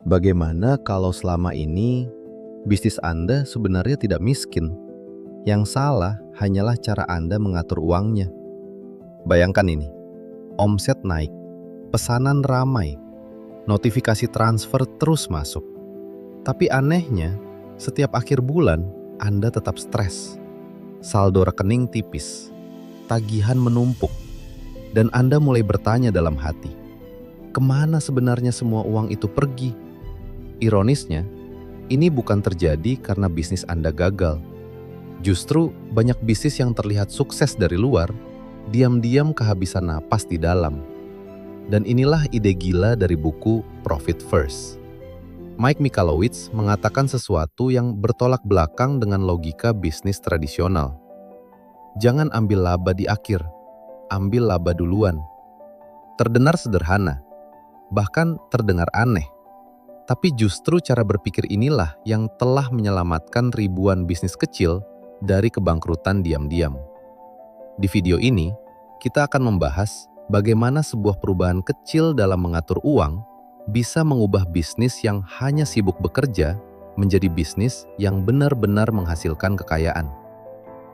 Bagaimana kalau selama ini bisnis Anda sebenarnya tidak miskin? Yang salah hanyalah cara Anda mengatur uangnya. Bayangkan ini, omset naik, pesanan ramai, notifikasi transfer terus masuk. Tapi anehnya, setiap akhir bulan Anda tetap stres. Saldo rekening tipis, tagihan menumpuk, dan Anda mulai bertanya dalam hati, kemana sebenarnya semua uang itu pergi? Ironisnya, ini bukan terjadi karena bisnis Anda gagal. Justru banyak bisnis yang terlihat sukses dari luar, diam-diam kehabisan napas di dalam. Dan inilah ide gila dari buku Profit First. Mike Michalowicz mengatakan sesuatu yang bertolak belakang dengan logika bisnis tradisional. Jangan ambil laba di akhir, ambil laba duluan. Terdengar sederhana, bahkan terdengar aneh. Tapi justru cara berpikir inilah yang telah menyelamatkan ribuan bisnis kecil dari kebangkrutan diam-diam. Di video ini, kita akan membahas bagaimana sebuah perubahan kecil dalam mengatur uang bisa mengubah bisnis yang hanya sibuk bekerja menjadi bisnis yang benar-benar menghasilkan kekayaan.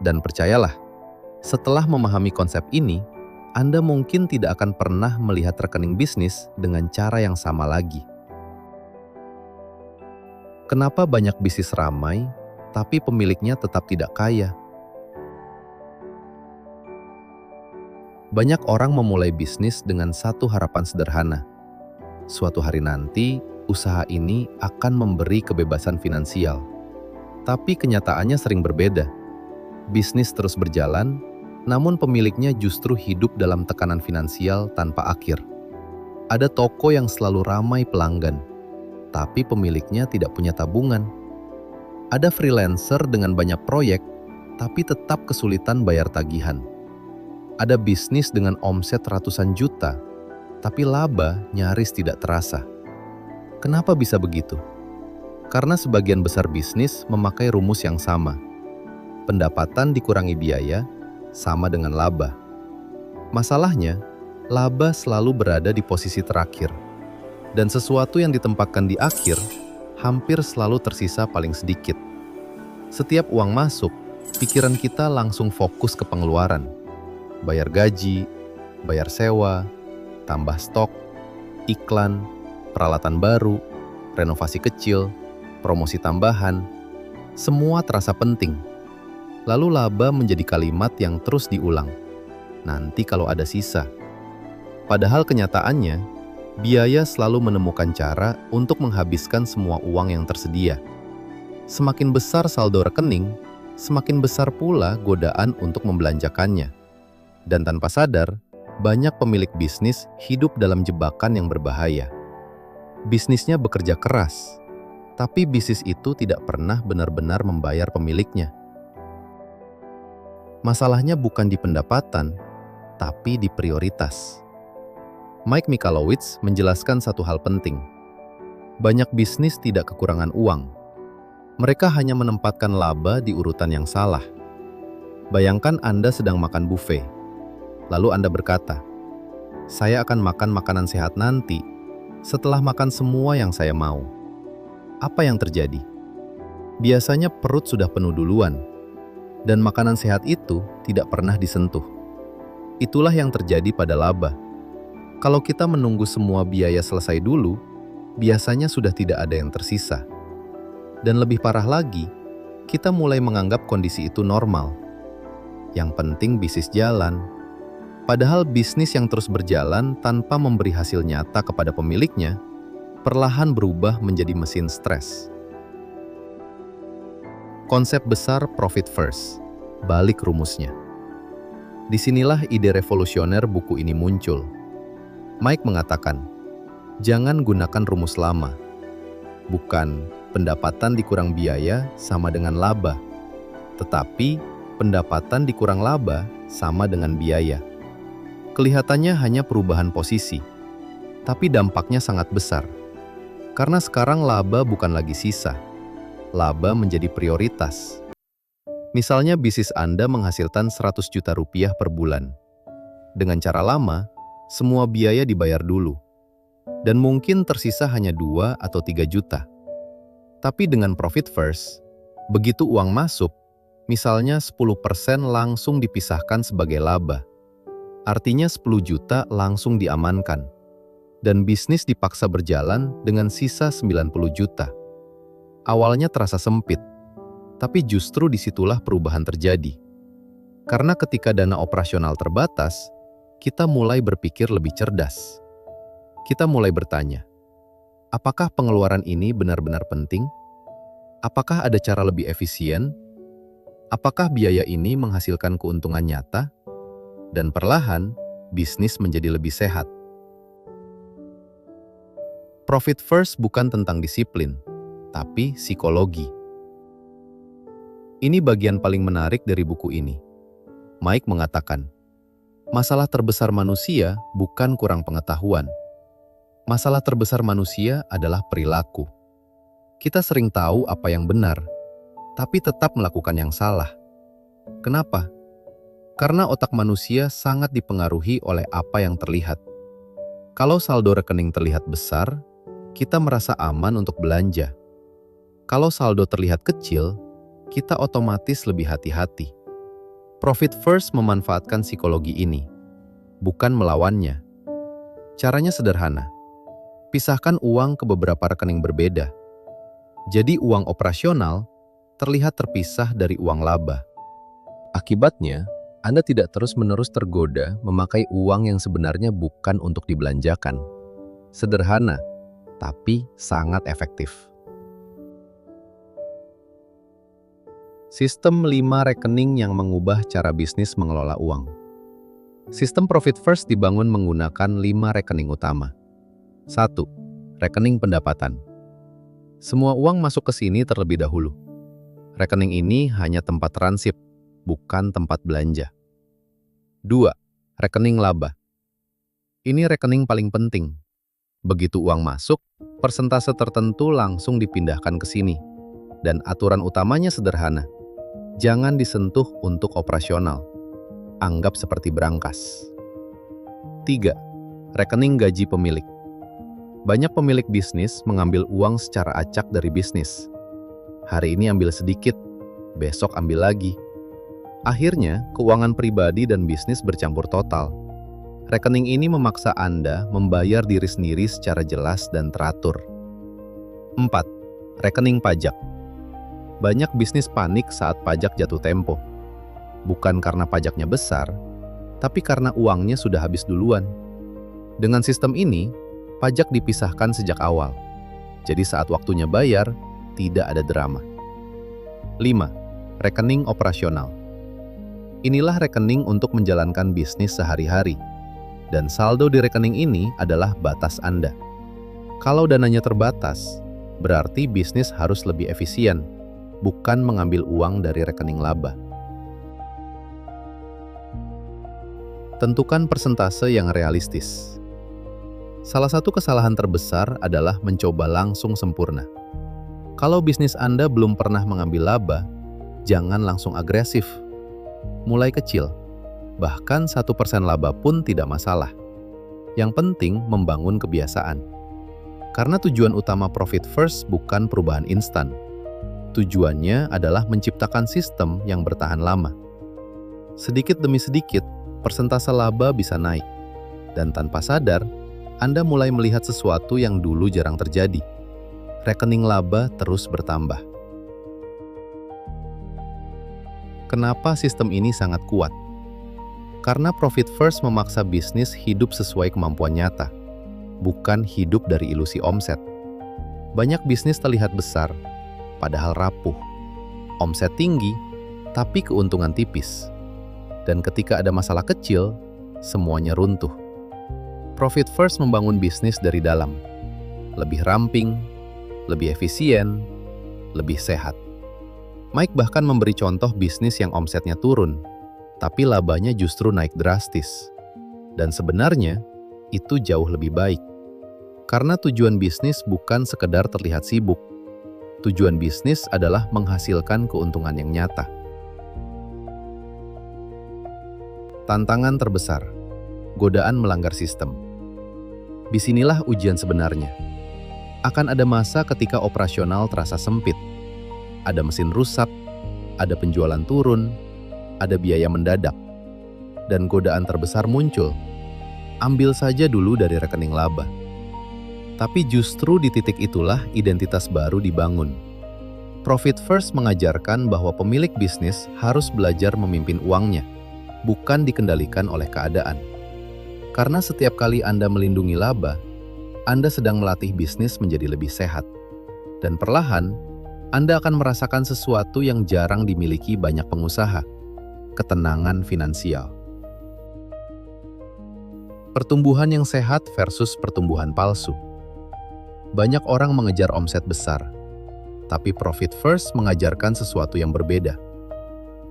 Dan percayalah, setelah memahami konsep ini, Anda mungkin tidak akan pernah melihat rekening bisnis dengan cara yang sama lagi. Kenapa banyak bisnis ramai, tapi pemiliknya tetap tidak kaya? Banyak orang memulai bisnis dengan satu harapan sederhana. Suatu hari nanti, usaha ini akan memberi kebebasan finansial. Tapi kenyataannya sering berbeda. Bisnis terus berjalan, namun pemiliknya justru hidup dalam tekanan finansial tanpa akhir. Ada toko yang selalu ramai pelanggan, tapi pemiliknya tidak punya tabungan. Ada freelancer dengan banyak proyek, tapi tetap kesulitan bayar tagihan. Ada bisnis dengan omset ratusan juta, tapi laba nyaris tidak terasa. Kenapa bisa begitu? Karena sebagian besar bisnis memakai rumus yang sama. Pendapatan dikurangi biaya, sama dengan laba. Masalahnya, laba selalu berada di posisi terakhir. Dan sesuatu yang ditempatkan di akhir, hampir selalu tersisa paling sedikit. Setiap uang masuk, pikiran kita langsung fokus ke pengeluaran. Bayar gaji, bayar sewa, tambah stok, iklan, peralatan baru, renovasi kecil, promosi tambahan, semua terasa penting. Lalu laba menjadi kalimat yang terus diulang. Nanti kalau ada sisa. Padahal kenyataannya, biaya selalu menemukan cara untuk menghabiskan semua uang yang tersedia. Semakin besar saldo rekening, semakin besar pula godaan untuk membelanjakannya. Dan tanpa sadar, banyak pemilik bisnis hidup dalam jebakan yang berbahaya. Bisnisnya bekerja keras, tapi bisnis itu tidak pernah benar-benar membayar pemiliknya. Masalahnya bukan di pendapatan, tapi di prioritas. Mike Michalowicz menjelaskan satu hal penting. Banyak bisnis tidak kekurangan uang. Mereka hanya menempatkan laba di urutan yang salah. Bayangkan Anda sedang makan buffet. Lalu Anda berkata, "Saya akan makan makanan sehat nanti setelah makan semua yang saya mau." Apa yang terjadi? Biasanya perut sudah penuh duluan, dan makanan sehat itu tidak pernah disentuh. Itulah yang terjadi pada laba. Kalau kita menunggu semua biaya selesai dulu, biasanya sudah tidak ada yang tersisa. Dan lebih parah lagi, kita mulai menganggap kondisi itu normal. Yang penting bisnis jalan. Padahal bisnis yang terus berjalan tanpa memberi hasil nyata kepada pemiliknya, perlahan berubah menjadi mesin stres. Konsep besar Profit First, balik rumusnya. Disinilah ide revolusioner buku ini muncul. Mike mengatakan, jangan gunakan rumus lama. Bukan pendapatan dikurang biaya sama dengan laba, tetapi pendapatan dikurang laba sama dengan biaya. Kelihatannya hanya perubahan posisi, tapi dampaknya sangat besar. Karena sekarang laba bukan lagi sisa, laba menjadi prioritas. Misalnya bisnis Anda menghasilkan 100 juta rupiah per bulan. Dengan cara lama, semua biaya dibayar dulu. Dan mungkin tersisa hanya 2 atau 3 juta. Tapi dengan profit first, begitu uang masuk, misalnya 10% langsung dipisahkan sebagai laba. Artinya 10 juta langsung diamankan. Dan bisnis dipaksa berjalan dengan sisa 90 juta. Awalnya terasa sempit, tapi justru disitulah perubahan terjadi. Karena ketika dana operasional terbatas, kita mulai berpikir lebih cerdas. Kita mulai bertanya, apakah pengeluaran ini benar-benar penting? Apakah ada cara lebih efisien? Apakah biaya ini menghasilkan keuntungan nyata? Dan perlahan, bisnis menjadi lebih sehat. Profit first bukan tentang disiplin, tapi psikologi. Ini bagian paling menarik dari buku ini. Mike mengatakan, masalah terbesar manusia bukan kurang pengetahuan. Masalah terbesar manusia adalah perilaku. Kita sering tahu apa yang benar, tapi tetap melakukan yang salah. Kenapa? Karena otak manusia sangat dipengaruhi oleh apa yang terlihat. Kalau saldo rekening terlihat besar, kita merasa aman untuk belanja. Kalau saldo terlihat kecil, kita otomatis lebih hati-hati. Profit first memanfaatkan psikologi ini, bukan melawannya. Caranya sederhana. Pisahkan uang ke beberapa rekening berbeda. Jadi uang operasional terlihat terpisah dari uang laba. Akibatnya, Anda tidak terus-menerus tergoda memakai uang yang sebenarnya bukan untuk dibelanjakan. Sederhana, tapi sangat efektif. Sistem 5 rekening yang mengubah cara bisnis mengelola uang. Sistem Profit First dibangun menggunakan 5 rekening utama. 1. Rekening pendapatan. Semua uang masuk ke sini terlebih dahulu. Rekening ini hanya tempat transip, bukan tempat belanja. 2. Rekening laba. Ini rekening paling penting. Begitu uang masuk, persentase tertentu langsung dipindahkan ke sini. Dan aturan utamanya sederhana. Jangan disentuh untuk operasional. Anggap seperti berangkas. 3. Rekening gaji pemilik. Banyak pemilik bisnis mengambil uang secara acak dari bisnis. Hari ini ambil sedikit, besok ambil lagi. Akhirnya, keuangan pribadi dan bisnis bercampur total. Rekening ini memaksa Anda membayar diri sendiri secara jelas dan teratur. 4. Rekening pajak. Banyak bisnis panik saat pajak jatuh tempo. Bukan karena pajaknya besar, tapi karena uangnya sudah habis duluan. Dengan sistem ini, pajak dipisahkan sejak awal. Jadi saat waktunya bayar, tidak ada drama. 5. Rekening operasional. Inilah rekening untuk menjalankan bisnis sehari-hari. Dan saldo di rekening ini adalah batas Anda. Kalau dananya terbatas, berarti bisnis harus lebih efisien, bukan mengambil uang dari rekening laba. Tentukan persentase yang realistis. Salah satu kesalahan terbesar adalah mencoba langsung sempurna. Kalau bisnis Anda belum pernah mengambil laba, jangan langsung agresif. Mulai kecil, bahkan 1% laba pun tidak masalah. Yang penting membangun kebiasaan. Karena tujuan utama Profit First bukan perubahan instan. Tujuannya adalah menciptakan sistem yang bertahan lama. Sedikit demi sedikit, persentase laba bisa naik. Dan tanpa sadar, Anda mulai melihat sesuatu yang dulu jarang terjadi. Rekening laba terus bertambah. Kenapa sistem ini sangat kuat? Karena Profit First memaksa bisnis hidup sesuai kemampuan nyata, bukan hidup dari ilusi omset. Banyak bisnis terlihat besar, padahal rapuh. Omset tinggi, tapi keuntungan tipis. Dan ketika ada masalah kecil, semuanya runtuh. Profit First membangun bisnis dari dalam. Lebih ramping, lebih efisien, lebih sehat. Mike bahkan memberi contoh bisnis yang omsetnya turun, tapi labanya justru naik drastis. Dan sebenarnya, itu jauh lebih baik. Karena tujuan bisnis bukan sekedar terlihat sibuk. Tujuan bisnis adalah menghasilkan keuntungan yang nyata. Tantangan terbesar, godaan melanggar sistem. Disinilah ujian sebenarnya. Akan ada masa ketika operasional terasa sempit. Ada mesin rusak, ada penjualan turun, ada biaya mendadak. Dan godaan terbesar muncul. Ambil saja dulu dari rekening laba. Tapi justru di titik itulah identitas baru dibangun. Profit First mengajarkan bahwa pemilik bisnis harus belajar memimpin uangnya, bukan dikendalikan oleh keadaan. Karena setiap kali Anda melindungi laba, Anda sedang melatih bisnis menjadi lebih sehat. Dan perlahan, Anda akan merasakan sesuatu yang jarang dimiliki banyak pengusaha, ketenangan finansial. Pertumbuhan yang sehat versus pertumbuhan palsu. Banyak orang mengejar omset besar, tapi Profit First mengajarkan sesuatu yang berbeda.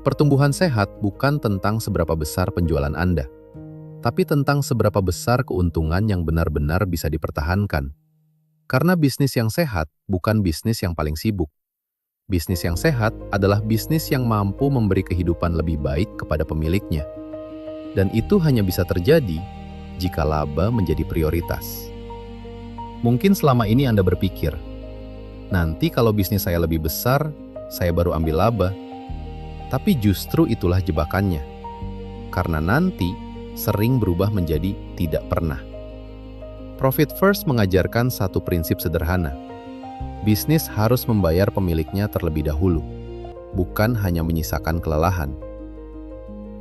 Pertumbuhan sehat bukan tentang seberapa besar penjualan Anda, tapi tentang seberapa besar keuntungan yang benar-benar bisa dipertahankan. Karena bisnis yang sehat bukan bisnis yang paling sibuk. Bisnis yang sehat adalah bisnis yang mampu memberi kehidupan lebih baik kepada pemiliknya. Dan itu hanya bisa terjadi jika laba menjadi prioritas. Mungkin selama ini Anda berpikir, nanti kalau bisnis saya lebih besar, saya baru ambil laba. Tapi justru itulah jebakannya. Karena nanti sering berubah menjadi tidak pernah. Profit First mengajarkan satu prinsip sederhana. Bisnis harus membayar pemiliknya terlebih dahulu, bukan hanya menyisakan kelelahan.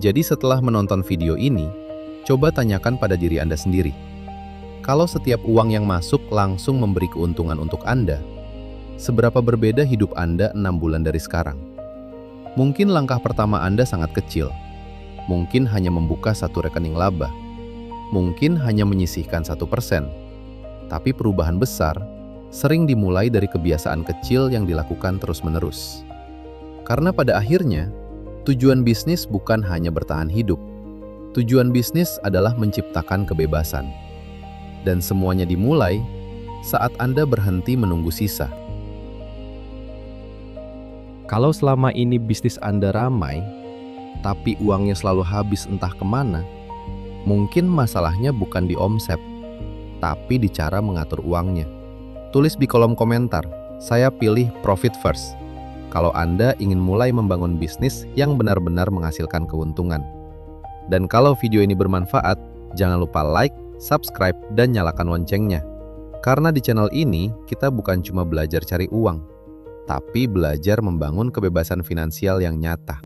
Jadi setelah menonton video ini, coba tanyakan pada diri Anda sendiri. Kalau setiap uang yang masuk langsung memberi keuntungan untuk Anda, seberapa berbeda hidup Anda 6 bulan dari sekarang? Mungkin langkah pertama Anda sangat kecil. Mungkin hanya membuka satu rekening laba. Mungkin hanya menyisihkan 1%. Tapi perubahan besar sering dimulai dari kebiasaan kecil yang dilakukan terus-menerus. Karena pada akhirnya, tujuan bisnis bukan hanya bertahan hidup. Tujuan bisnis adalah menciptakan kebebasan. Dan semuanya dimulai saat Anda berhenti menunggu sisa. Kalau selama ini bisnis Anda ramai, tapi uangnya selalu habis entah kemana, mungkin masalahnya bukan di omset, tapi di cara mengatur uangnya. Tulis di kolom komentar, saya pilih Profit First. Kalau Anda ingin mulai membangun bisnis yang benar-benar menghasilkan keuntungan. Dan kalau video ini bermanfaat, jangan lupa like, subscribe, dan nyalakan loncengnya. Karena di channel ini, kita bukan cuma belajar cari uang, tapi belajar membangun kebebasan finansial yang nyata.